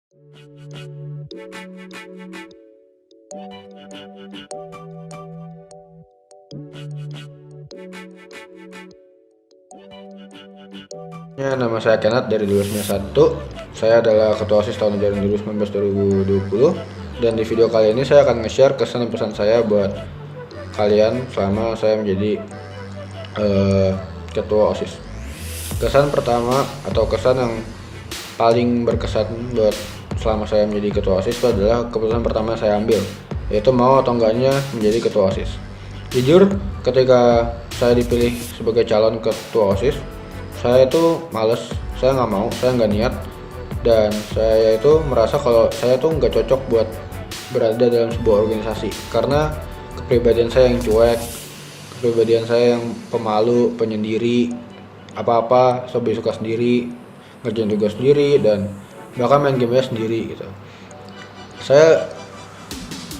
Ya, nama saya Kenneth dari 2001. Saya adalah Ketua OSIS tahun ajaran 2019-2020. Dan di video kali ini saya akan nge-share kesan dan pesan saya buat kalian selama saya menjadi Ketua OSIS. Kesan pertama atau kesan yang paling berkesan buat selama saya menjadi Ketua OSIS itu adalah keputusan pertama saya ambil, yaitu mau atau enggaknya menjadi Ketua OSIS. Jujur, ketika saya dipilih sebagai calon Ketua OSIS, saya itu males, saya nggak mau, saya nggak niat, dan saya itu merasa kalau saya tuh nggak cocok buat berada dalam sebuah organisasi karena kepribadian saya yang cuek, kepribadian saya yang pemalu, penyendiri, apa-apa lebih suka sendiri, ngerjain tugas sendiri, dan bahkan main game sendiri gitu. Saya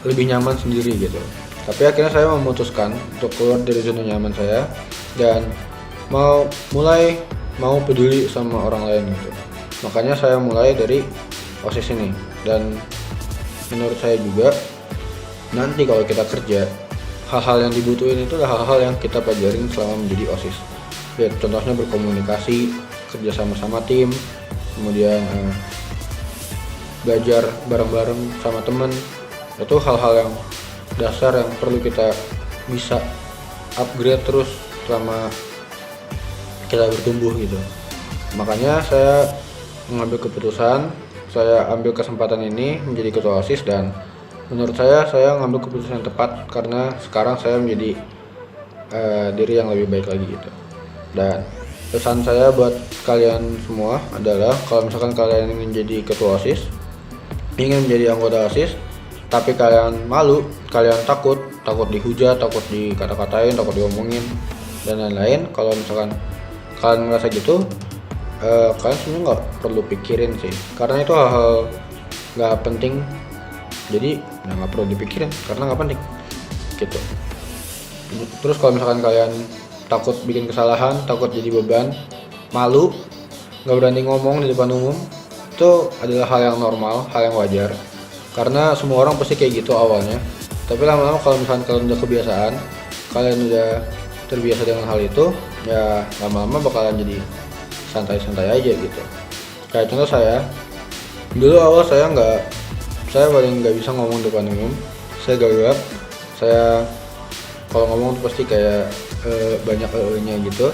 lebih nyaman sendiri gitu. Tapi akhirnya saya memutuskan untuk keluar dari zona nyaman saya dan mau peduli sama orang lain gitu. Makanya saya mulai dari OSIS ini, dan menurut saya juga nanti kalau kita kerja, hal-hal yang dibutuhin itu adalah hal-hal yang kita pelajarin selama menjadi OSIS. Ya, contohnya berkomunikasi, kerja sama tim, kemudian belajar bareng-bareng sama temen. Itu hal-hal yang dasar yang perlu kita bisa upgrade terus selama kita bertumbuh gitu. Makanya saya mengambil keputusan, saya ambil kesempatan ini menjadi Ketua OSIS, dan menurut saya ngambil keputusan yang tepat karena sekarang saya menjadi diri yang lebih baik lagi gitu. Dan pesan saya buat kalian semua adalah kalau misalkan kalian ingin jadi Ketua OSIS, ingin menjadi anggota OSIS, tapi kalian malu, kalian takut dihujat, takut dikata-katain, takut diomongin dan lain-lain. Kalau misalkan kalian merasa gitu, kalian sebenarnya nggak perlu pikirin sih, karena itu hal-hal nggak penting. Jadi nggak perlu dipikirin karena nggak penting gitu. Terus kalau misalkan kalian takut bikin kesalahan, takut jadi beban, malu, nggak berani ngomong di depan umum, itu adalah hal yang normal, hal yang wajar. Karena semua orang pasti kayak gitu awalnya. Tapi lama-lama kalau misalkan kalian udah kebiasaan, kalian udah terbiasa dengan hal itu, ya lama-lama bakalan jadi santai-santai aja gitu. Kayak contoh saya, dulu awal saya paling nggak bisa ngomong depan umum. Saya gagap, saya kalau ngomong tuh pasti kayak banyak nya gitu.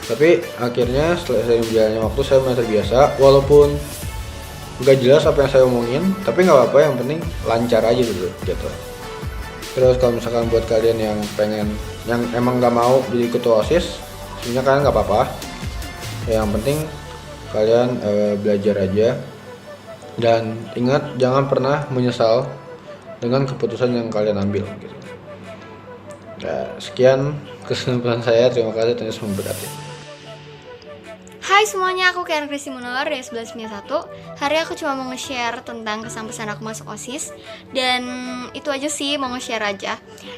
Tapi akhirnya setelah saya berjalannya waktu, saya mulai terbiasa. Walaupun nggak jelas apa yang saya omongin, tapi nggak apa-apa, yang penting lancar aja dulu gitu. Terus kalau misalkan buat kalian yang emang nggak mau jadi Ketua OSIS, sebenarnya kalian nggak apa-apa. Yang penting kalian belajar aja, dan ingat jangan pernah menyesal dengan keputusan yang kalian ambil gitu. Ya, sekian kesimpulan saya. Terima kasih, Tuhan Yesus memberkati. Hai semuanya, aku Kian Kristi Munawar dari 1191. Hari aku cuma mau nge-share tentang kesan pesan aku masuk OSIS. Dan itu aja sih, mau nge-share aja.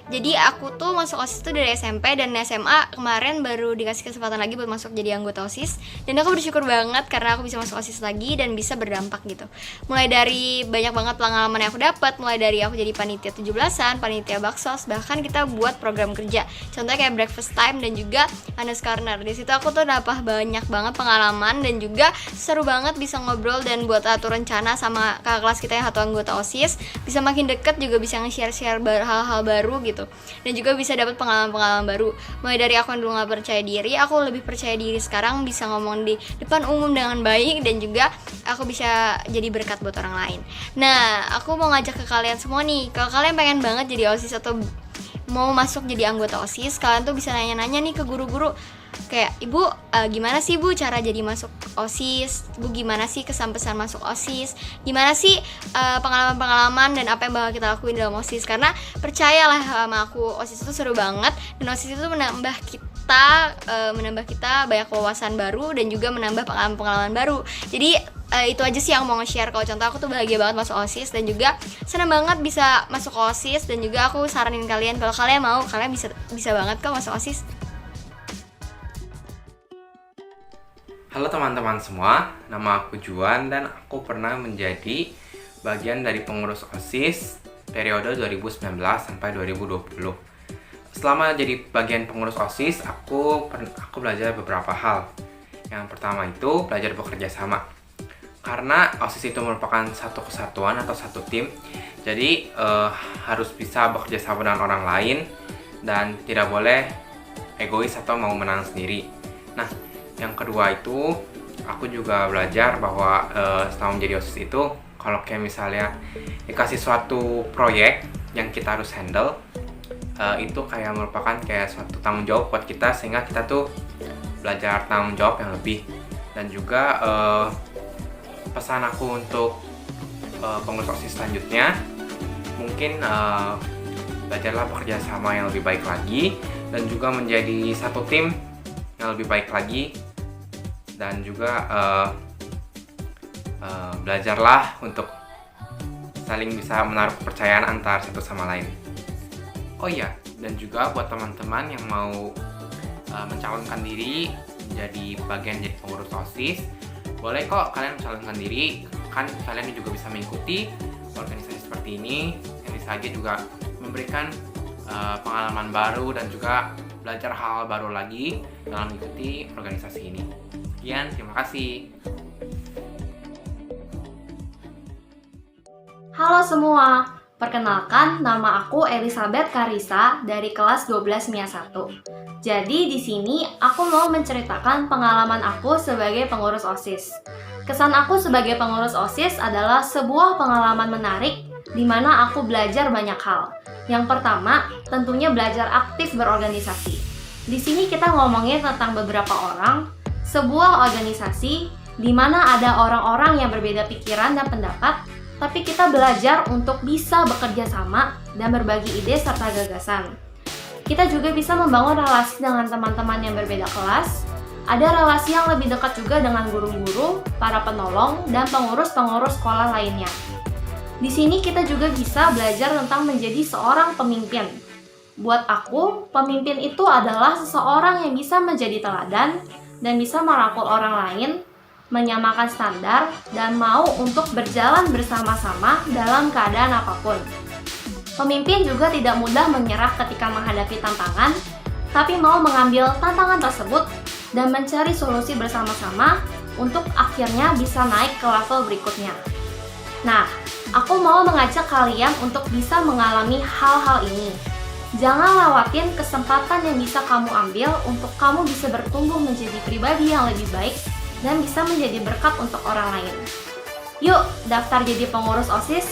Jadi aku tuh masuk OSIS tuh dari SMP, dan SMA kemarin baru dikasih kesempatan lagi buat masuk jadi anggota OSIS. Dan aku bersyukur banget karena aku bisa masuk OSIS lagi dan bisa berdampak gitu. Mulai dari banyak banget pengalaman yang aku dapat, mulai dari aku jadi panitia 17-an, panitia baksos, bahkan kita buat program kerja. Contohnya kayak breakfast time dan juga Anas Corner. Di situ aku tuh dapat banyak banget pengalaman, dan juga seru banget bisa ngobrol dan buat atur rencana sama kakak kelas kita yang satu anggota OSIS. Bisa makin deket, juga bisa nge-share hal-hal baru gitu, dan juga bisa dapat pengalaman-pengalaman baru. Mulai dari aku yang dulu gak percaya diri, aku lebih percaya diri sekarang, bisa ngomong di depan umum dengan baik, dan juga aku bisa jadi berkat buat orang lain. Nah, aku mau ngajak ke kalian semua nih, kalau kalian pengen banget jadi OSIS atau mau masuk jadi anggota OSIS, kalian tuh bisa nanya-nanya nih ke guru-guru, kayak, Ibu, gimana sih Bu cara jadi masuk OSIS? Bu, gimana sih kesan pesan masuk OSIS? Gimana sih pengalaman-pengalaman dan apa yang bakal kita lakuin dalam OSIS? Karena percayalah sama aku, OSIS itu seru banget, dan OSIS itu menambah kita banyak wawasan baru, dan juga menambah pengalaman-pengalaman baru. Jadi itu aja sih yang mau nge-share. Kalau contoh aku tuh bahagia banget masuk OSIS, dan juga senang banget bisa masuk OSIS, dan juga aku saranin kalian kalau kalian mau, kalian bisa banget kok masuk OSIS. Halo teman-teman semua, nama aku Juan dan aku pernah menjadi bagian dari pengurus OSIS periode 2019 sampai 2020. Selama jadi bagian pengurus OSIS, aku belajar beberapa hal. Yang pertama itu belajar bekerja sama. Karena OSIS itu merupakan satu kesatuan atau satu tim, jadi harus bisa bekerja sama dengan orang lain dan tidak boleh egois atau mau menang sendiri. Nah, yang kedua itu aku juga belajar bahwa selama menjadi OSIS itu kalau kayak misalnya dikasih suatu proyek yang kita harus handle, itu kayak merupakan kayak suatu tanggung jawab buat kita, sehingga kita tuh belajar tanggung jawab yang lebih. Dan juga pesan aku untuk pengurus OSIS selanjutnya, mungkin belajarlah bekerja sama yang lebih baik lagi dan juga menjadi satu tim yang lebih baik lagi. Dan juga belajarlah untuk saling bisa menaruh kepercayaan antar satu sama lain. Oh iya, dan juga buat teman-teman yang mau mencalonkan diri menjadi bagian jadi pengurus OSIS, boleh kok kalian mencalonkan diri. Kan kalian juga bisa mengikuti organisasi seperti ini, yang bisa aja juga memberikan pengalaman baru dan juga belajar hal baru lagi dalam mengikuti organisasi ini. Sekian, terima kasih. Halo semua, perkenalkan nama aku Elizabeth Karisa dari kelas 12 MIA 1. Jadi di sini aku mau menceritakan pengalaman aku sebagai pengurus OSIS. Kesan aku sebagai pengurus OSIS adalah sebuah pengalaman menarik di mana aku belajar banyak hal. Yang pertama, tentunya belajar aktif berorganisasi. Di sini kita ngomongin tentang beberapa orang, sebuah organisasi di mana ada orang-orang yang berbeda pikiran dan pendapat, tapi kita belajar untuk bisa bekerja sama dan berbagi ide serta gagasan. Kita juga bisa membangun relasi dengan teman-teman yang berbeda kelas. Ada relasi yang lebih dekat juga dengan guru-guru, para penolong, dan pengurus-pengurus sekolah lainnya. Di sini kita juga bisa belajar tentang menjadi seorang pemimpin. Buat aku, pemimpin itu adalah seseorang yang bisa menjadi teladan dan bisa merangkul orang lain, menyamakan standar, dan mau untuk berjalan bersama-sama dalam keadaan apapun. Pemimpin juga tidak mudah menyerah ketika menghadapi tantangan, tapi mau mengambil tantangan tersebut dan mencari solusi bersama-sama untuk akhirnya bisa naik ke level berikutnya. Nah, aku mau mengajak kalian untuk bisa mengalami hal-hal ini. Jangan lewatin kesempatan yang bisa kamu ambil untuk kamu bisa bertumbuh menjadi pribadi yang lebih baik dan bisa menjadi berkat untuk orang lain. Yuk, daftar jadi pengurus OSIS.